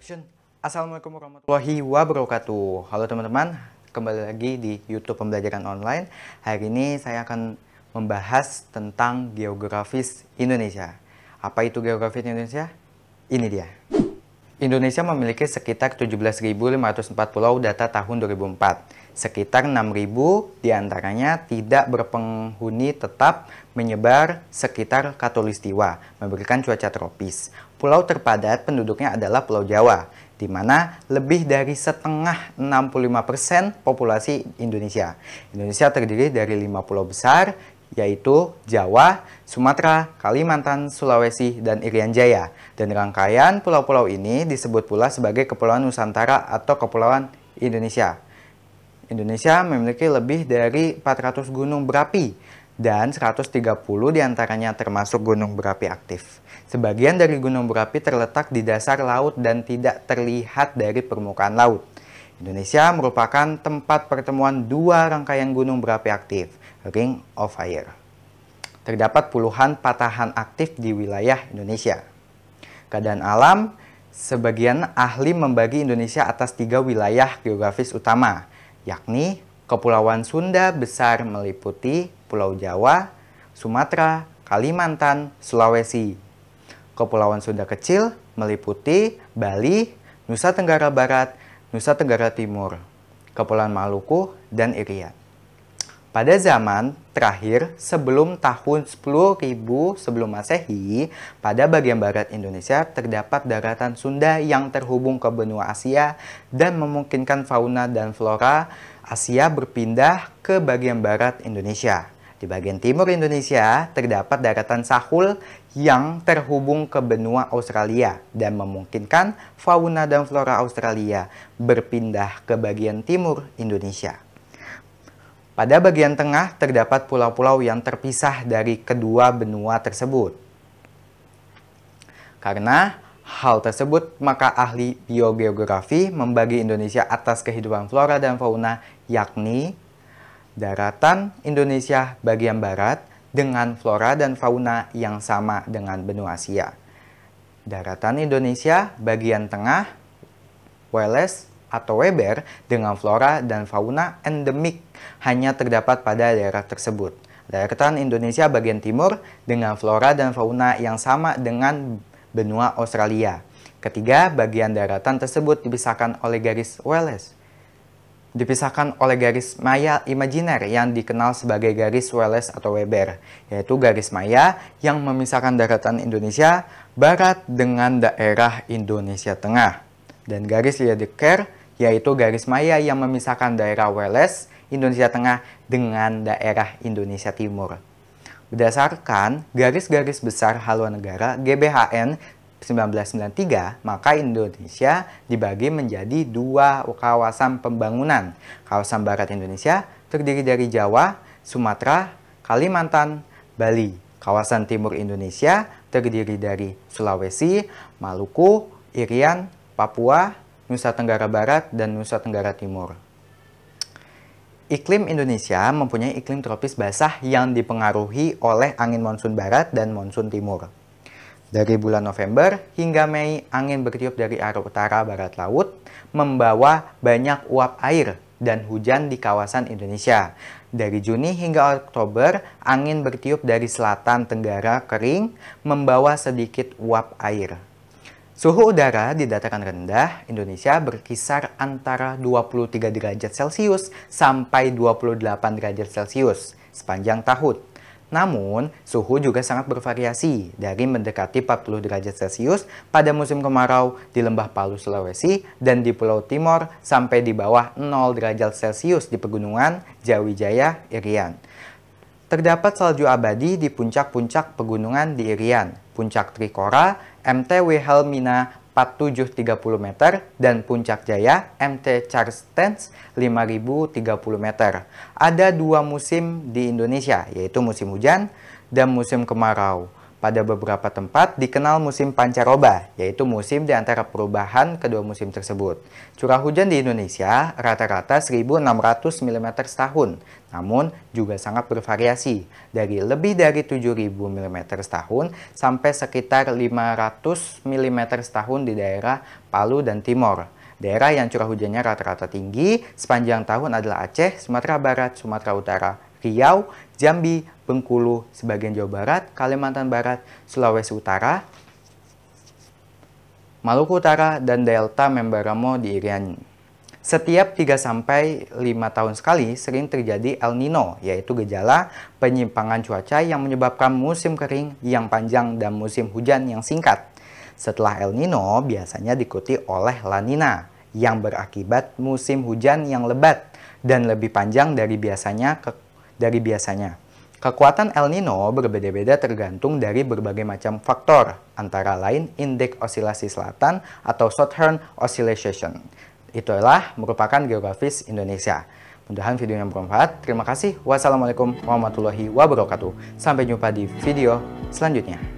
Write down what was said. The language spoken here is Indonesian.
Action. Assalamualaikum warahmatullahi wabarakatuh. Halo teman-teman, kembali lagi di YouTube Pembelajaran Online. Hari ini saya akan membahas tentang geografis Indonesia. Apa itu geografis Indonesia? Ini dia. Indonesia memiliki sekitar 17.504 pulau data tahun 2004. Sekitar 6.000 diantaranya tidak berpenghuni tetap menyebar sekitar Khatulistiwa, memberikan cuaca tropis. Pulau terpadat penduduknya adalah Pulau Jawa, di mana lebih dari setengah 65% populasi Indonesia. Indonesia terdiri dari 5 pulau besar, yaitu Jawa, Sumatera, Kalimantan, Sulawesi, dan Irian Jaya. Dan rangkaian pulau-pulau ini disebut pula sebagai Kepulauan Nusantara atau Kepulauan Indonesia. Indonesia memiliki lebih dari 400 gunung berapi dan 130 diantaranya termasuk gunung berapi aktif. Sebagian dari gunung berapi terletak di dasar laut dan tidak terlihat dari permukaan laut. Indonesia merupakan tempat pertemuan dua rangkaian gunung berapi aktif, Ring of Fire. Terdapat puluhan patahan aktif di wilayah Indonesia. Keadaan alam, sebagian ahli membagi Indonesia atas 3 wilayah geografis utama, yakni Kepulauan Sunda besar meliputi Pulau Jawa, Sumatera, Kalimantan, Sulawesi. Kepulauan Sunda kecil meliputi Bali, Nusa Tenggara Barat, Nusa Tenggara Timur, Kepulauan Maluku, dan Irian. Pada zaman terakhir sebelum tahun 10.000 sebelum Masehi, pada bagian barat Indonesia terdapat daratan Sunda yang terhubung ke benua Asia dan memungkinkan fauna dan flora Asia berpindah ke bagian barat Indonesia. Di bagian timur Indonesia terdapat daratan Sahul yang terhubung ke benua Australia dan memungkinkan fauna dan flora Australia berpindah ke bagian timur Indonesia. Pada bagian tengah terdapat pulau-pulau yang terpisah dari kedua benua tersebut. Karena hal tersebut, maka ahli biogeografi membagi Indonesia atas kehidupan flora dan fauna, yakni daratan Indonesia bagian barat dengan flora dan fauna yang sama dengan benua Asia. Daratan Indonesia bagian tengah, Wales atau Weber, dengan flora dan fauna endemik hanya terdapat pada daerah tersebut. Daratan Indonesia bagian timur dengan flora dan fauna yang sama dengan benua Australia. Ketiga, bagian daratan tersebut dipisahkan oleh garis Wales. Dipisahkan oleh garis maya imajiner yang dikenal sebagai garis Wales atau Weber, yaitu garis maya yang memisahkan daratan Indonesia Barat dengan daerah Indonesia Tengah. Dan garis Lydekker, yaitu garis maya yang memisahkan daerah Wales, Indonesia Tengah dengan daerah Indonesia Timur. Berdasarkan garis-garis besar haluan negara GBHN 1993, maka Indonesia dibagi menjadi 2 kawasan pembangunan. Kawasan Barat Indonesia terdiri dari Jawa, Sumatera, Kalimantan, Bali. Kawasan Timur Indonesia terdiri dari Sulawesi, Maluku, Irian, Papua, Nusa Tenggara Barat, dan Nusa Tenggara Timur. Iklim Indonesia mempunyai iklim tropis basah yang dipengaruhi oleh angin monsun barat dan monsun timur. Dari bulan November hingga Mei, angin bertiup dari arah utara barat laut, membawa banyak uap air dan hujan di kawasan Indonesia. Dari Juni hingga Oktober, angin bertiup dari selatan tenggara kering, membawa sedikit uap air. Suhu udara di dataran rendah Indonesia berkisar antara 23 derajat Celcius sampai 28 derajat Celcius sepanjang tahun. Namun, suhu juga sangat bervariasi dari mendekati 40 derajat Celcius pada musim kemarau di Lembah Palu, Sulawesi, dan di Pulau Timor sampai di bawah 0 derajat Celcius di pegunungan Jawijaya, Irian. Terdapat salju abadi di puncak-puncak pegunungan di Irian, Puncak Trikora, MT Wilhelmina 4730 meter, dan Puncak Jaya MT Carstens 5030 meter. Ada 2 musim di Indonesia, yaitu musim hujan dan musim kemarau. Pada beberapa tempat dikenal musim pancaroba, yaitu musim di antara perubahan kedua musim tersebut. Curah hujan di Indonesia rata-rata 1.600 mm setahun, namun juga sangat bervariasi, dari lebih dari 7.000 mm setahun sampai sekitar 500 mm setahun di daerah Palu dan Timor. Daerah yang curah hujannya rata-rata tinggi sepanjang tahun adalah Aceh, Sumatera Barat, Sumatera Utara, Riau, Jambi, Bengkulu, sebagian Jawa Barat, Kalimantan Barat, Sulawesi Utara, Maluku Utara, dan Delta Memberamo di Irian. Setiap 3-5 tahun sekali sering terjadi El Nino, yaitu gejala penyimpangan cuaca yang menyebabkan musim kering yang panjang dan musim hujan yang singkat. Setelah El Nino biasanya diikuti oleh La Nina, yang berakibat musim hujan yang lebat dan lebih panjang dari biasanya. Kekuatan El Nino berbeda-beda tergantung dari berbagai macam faktor, antara lain indeks osilasi selatan atau Southern Oscillation. Itulah merupakan geografis Indonesia. Mudah-mudahan videonya bermanfaat. Terima kasih. Wassalamualaikum warahmatullahi wabarakatuh. Sampai jumpa di video selanjutnya.